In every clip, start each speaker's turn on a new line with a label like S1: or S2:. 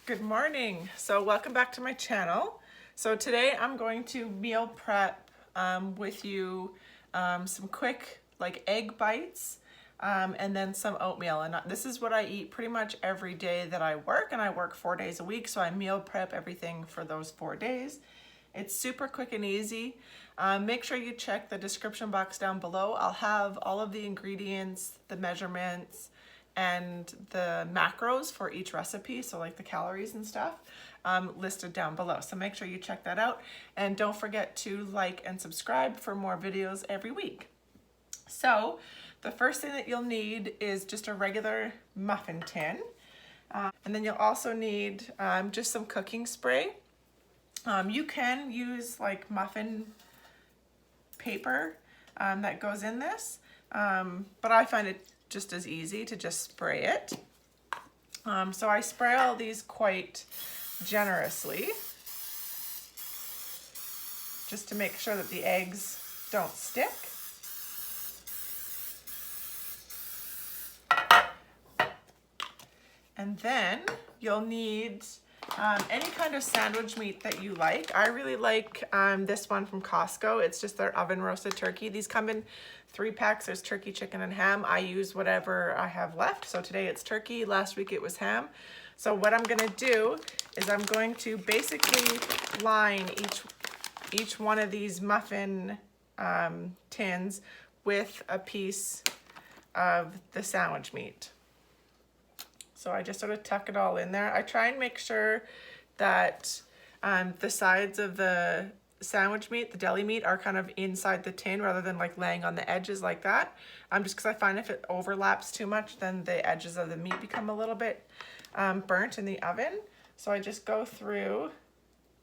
S1: Good morning. So welcome back to my channel. So today I'm going to meal prep with you some quick like egg bites and then some oatmeal. And this is what I eat pretty much every day that I work, and I work 4 days a week. So I meal prep everything for those 4 days. It's super quick and easy. Make sure you check the description box down below. I'll have all of the ingredients, the measurements, and the macros for each recipe, so like the calories and stuff, listed down below. So make sure you check that out, and don't forget to like and subscribe for more videos every week. So the first thing that you'll need is just a regular muffin tin, and then you'll also need just some cooking spray. You can use like muffin paper that goes in this, but I find it just as easy to just spray it. So I spray all these quite generously, just to make sure that the eggs don't stick. And then you'll need any kind of sandwich meat that you like. I really like this one from Costco. It's just their oven roasted turkey. These come in 3 packs. There's turkey, chicken, and ham. I use whatever I have left. So today it's turkey. Last week it was ham. So what I'm gonna do is I'm going to basically line each one of these muffin tins with a piece of the sandwich meat. So I just sort of tuck it all in there. I try and make sure that the sides of the sandwich meat, the deli meat, are kind of inside the tin rather than like laying on the edges like that. Just because I find if it overlaps too much, then the edges of the meat become a little bit burnt in the oven. So I just go through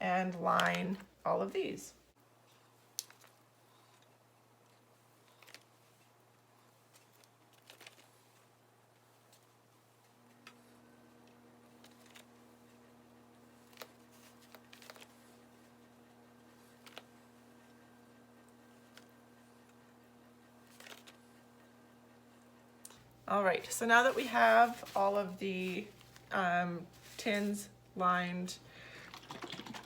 S1: and line all of these. All right, so now that we have all of the tins lined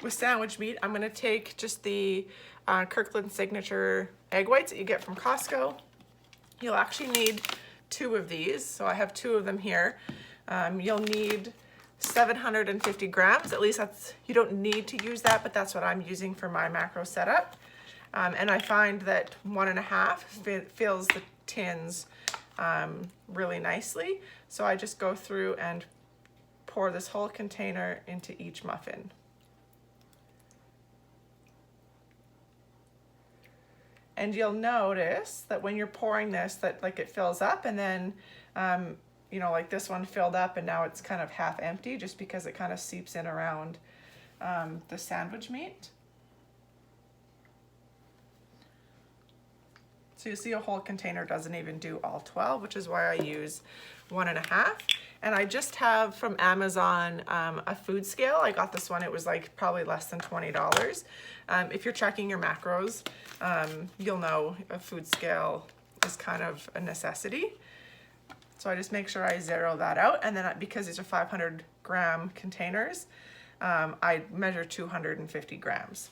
S1: with sandwich meat, I'm gonna take just the Kirkland signature egg whites that you get from Costco. You'll actually need 2 of these, so I have 2 of them here. You'll need 750 grams, at least that's, you don't need to use that, but that's what I'm using for my macro setup. And I find that 1.5 fills the tins really nicely. So I just go through and pour this whole container into each muffin. And you'll notice that when you're pouring this, that like it fills up, and then you know, like this one filled up and now it's kind of half empty just because it kind of seeps in around the sandwich meat. So you see a whole container doesn't even do all 12, which is why I use 1.5. And I just have from Amazon a food scale. I got this one, it was like probably less than $20. If you're checking your macros, you'll know a food scale is kind of a necessity. So I just make sure I zero that out. And then because these are 500 gram containers, I measure 250 grams.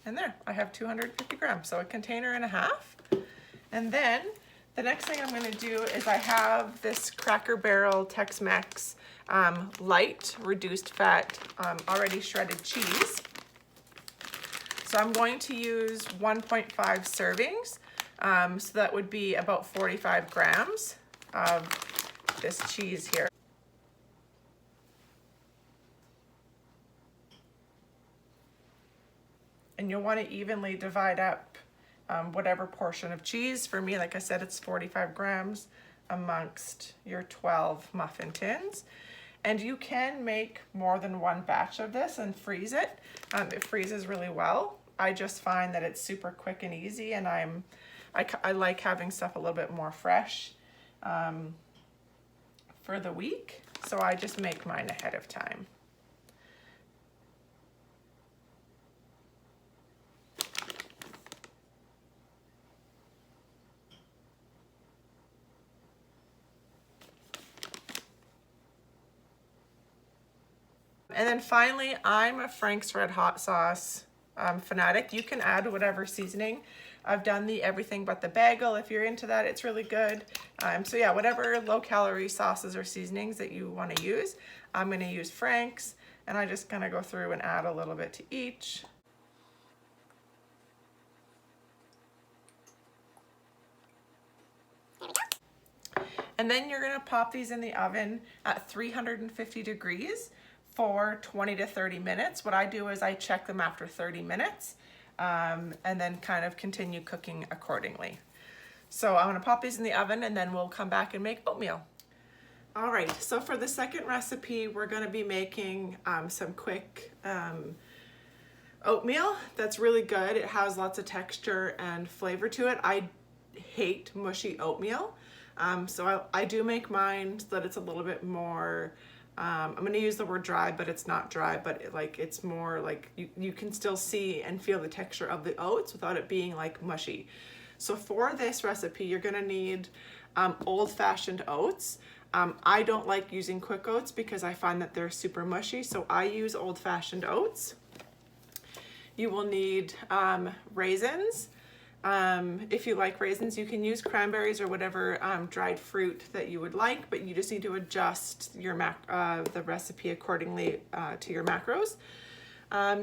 S1: And there, I have 250 grams, so 1.5 containers. And then the next thing I'm gonna do is I have this Cracker Barrel Tex light, reduced fat, already shredded cheese. So I'm going to use 1.5 servings. So that would be about 45 grams of this cheese here. And you'll want to evenly divide up whatever portion of cheese. For me, like I said, it's 45 grams amongst your 12 muffin tins. And you can make more than one batch of this and freeze it. It freezes really well. I just find that it's super quick and easy, and I like having stuff a little bit more fresh for the week, so I just make mine ahead of time. And then finally, I'm a Frank's Red Hot Sauce fanatic. You can add whatever seasoning. I've done the everything but the bagel. If you're into that, it's really good. So yeah, whatever low calorie sauces or seasonings that you want to use. I'm going to use Frank's, and I just kind of go through and add a little bit to each. And then you're going to pop these in the oven at 350 degrees for 20 to 30 minutes. What I do is I check them after 30 minutes and then kind of continue cooking accordingly. So I'm going to pop these in the oven, and then we'll come back and make oatmeal. All right, so for the second recipe, we're going to be making some quick oatmeal that's really good. It has lots of texture and flavor to it. I hate mushy oatmeal. So I do make mine so that it's a little bit more, I'm going to use the word dry, but it's not dry, but it's more like you can still see and feel the texture of the oats without it being like mushy. So for this recipe, you're going to need old-fashioned oats. I don't like using quick oats because I find that they're super mushy, so I use old-fashioned oats. You will need raisins. If you like raisins, you can use cranberries or whatever dried fruit that you would like, but you just need to adjust your the recipe accordingly to your macros.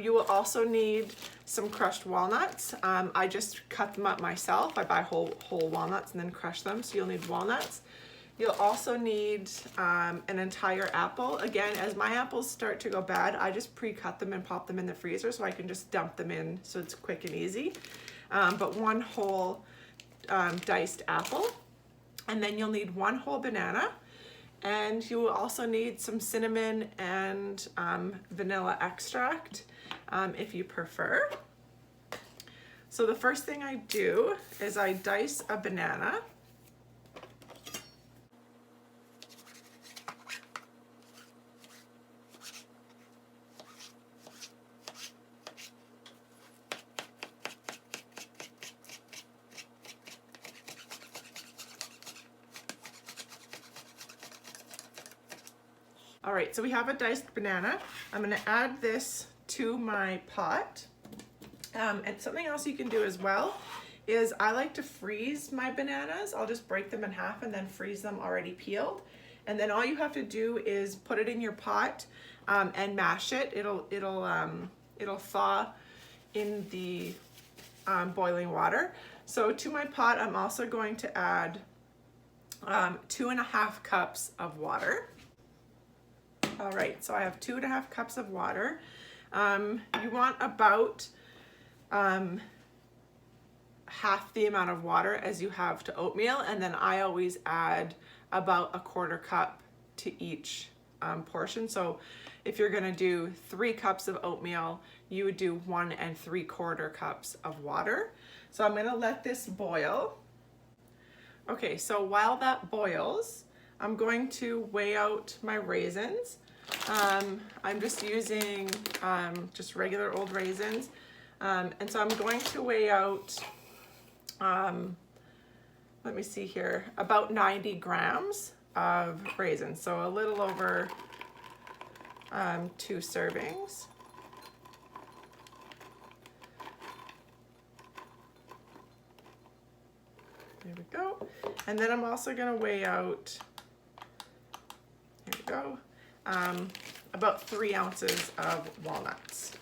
S1: You will also need some crushed walnuts. I just cut them up myself. I buy whole walnuts and then crush them, so you'll need walnuts. You'll also need an entire apple. Again, as my apples start to go bad, I just pre-cut them and pop them in the freezer so I can just dump them in so it's quick and easy. But one whole diced apple, and then you'll need one whole banana, and you will also need some cinnamon and vanilla extract if you prefer. So the first thing I do is I dice a banana. All right, so we have a diced banana. I'm gonna add this to my pot. And something else you can do as well is I like to freeze my bananas. I'll just break them in half and then freeze them already peeled. And then all you have to do is put it in your pot and mash it. It'll thaw in the boiling water. So to my pot, I'm also going to add 2.5 cups of water. All right, so I have 2.5 cups of water. You want about half the amount of water as you have to oatmeal, and then I always add about 1/4 cup to each portion. So if you're gonna do 3 cups of oatmeal, you would do 1 3/4 cups of water. So I'm gonna let this boil. Okay, so while that boils, I'm going to weigh out my raisins. I'm just using just regular old raisins. And so I'm going to weigh out, let me see here, about 90 grams of raisins. So a little over 2 servings. There we go. And then I'm also gonna weigh out, here we go, about 3 ounces of walnuts.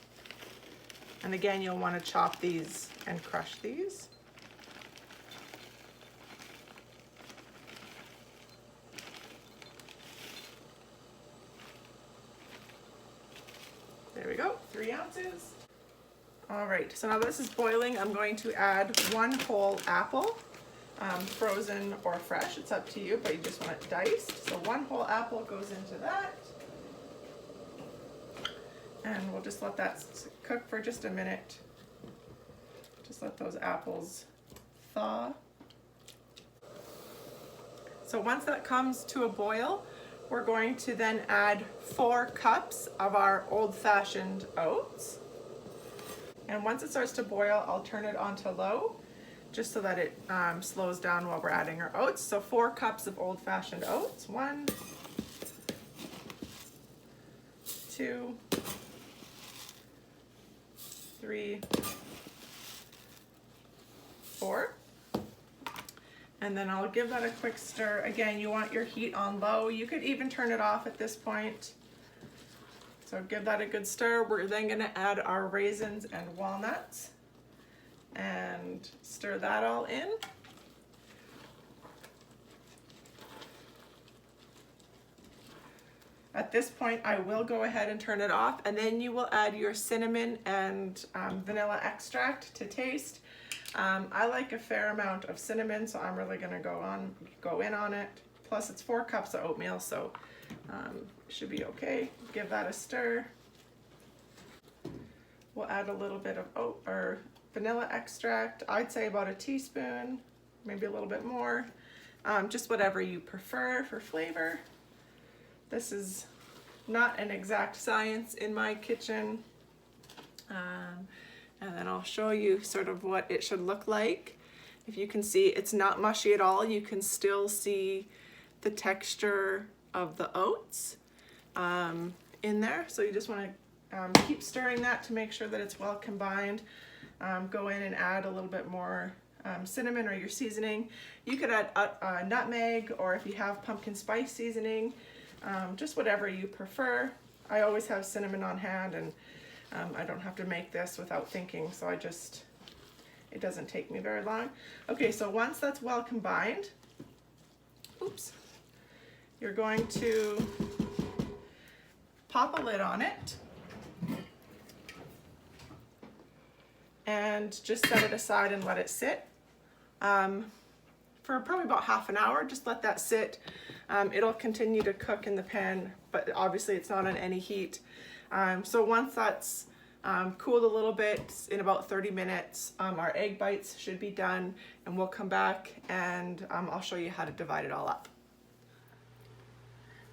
S1: And again, you'll want to chop these and crush these. There we go, 3 ounces. All right, so now this is boiling. I'm going to add 1 whole apple, frozen or fresh, it's up to you, but you just want it diced. So 1 whole apple goes into that. And we'll just let that cook for just a minute. Just let those apples thaw. So once that comes to a boil, we're going to then add 4 cups of our old-fashioned oats. And once it starts to boil, I'll turn it on to low, just so that it slows down while we're adding our oats. So 4 cups of old-fashioned oats. 1, 2, 3, 4. And then I'll give that a quick stir. Again, you want your heat on low. You could even turn it off at this point. So give that a good stir. We're then gonna add our raisins and walnuts and stir that all in. At this point, I will go ahead and turn it off, and then you will add your cinnamon and vanilla extract to taste. I like a fair amount of cinnamon, so I'm really gonna go in on it. Plus it's 4 cups of oatmeal, so it should be okay. Give that a stir. We'll add a little bit of vanilla extract. I'd say about a teaspoon, maybe a little bit more. Just whatever you prefer for flavor. This is not an exact science in my kitchen. And then I'll show you sort of what it should look like. If you can see, it's not mushy at all. You can still see the texture of the oats in there. So you just want to keep stirring that to make sure that it's well combined. Go in and add a little bit more cinnamon or your seasoning. You could add nutmeg, or if you have pumpkin spice seasoning, just whatever you prefer. I always have cinnamon on hand, and I don't have to make this without thinking, so it doesn't take me very long. Okay, so once that's well combined, oops, you're going to pop a lid on it and just set it aside and let it sit for probably about half an hour. Just let that sit. It'll continue to cook in the pan, but obviously it's not on any heat. So once that's cooled a little bit, in about 30 minutes, our egg bites should be done, and we'll come back and I'll show you how to divide it all up.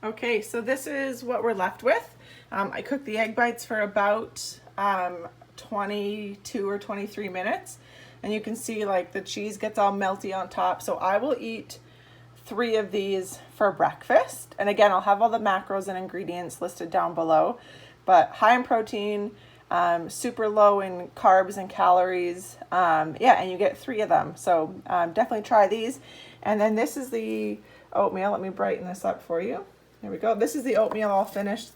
S1: Okay, so this is what we're left with. I cooked the egg bites for about 22 or 23 minutes, and you can see like the cheese gets all melty on top. So I will eat 3 of these for breakfast. And again, I'll have all the macros and ingredients listed down below, but high in protein, super low in carbs and calories. Yeah, and you get 3 of them. So definitely try these. And then this is the oatmeal. Let me brighten this up for you. There we go. This is the oatmeal all finished.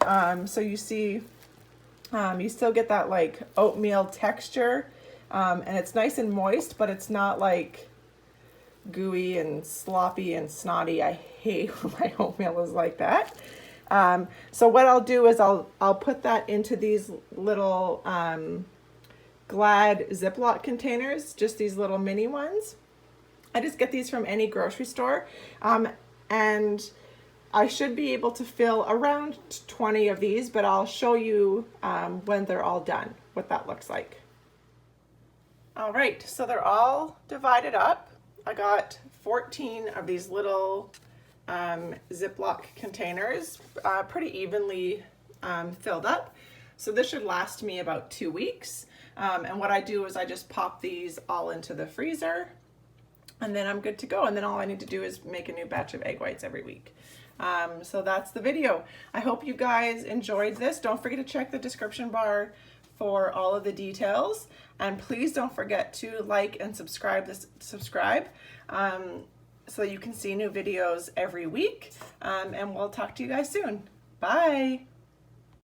S1: So you see, you still get that like oatmeal texture, and it's nice and moist, but it's not like gooey and sloppy and snotty. I hate when my oatmeal is like that. So what I'll do is I'll put that into these little Glad Ziploc containers, just these little mini ones. I just get these from any grocery store, and I should be able to fill around 20 of these, but I'll show you when they're all done, what that looks like. All right, so they're all divided up. I got 14 of these little Ziploc containers, pretty evenly filled up. So this should last me about 2 weeks. And what I do is I just pop these all into the freezer, and then I'm good to go. And then all I need to do is make a new batch of egg whites every week. So that's the video. I hope you guys enjoyed this. Don't forget to check the description bar for all of the details, and please don't forget to like and subscribe so you can see new videos every week, and we'll talk to you guys soon. Bye.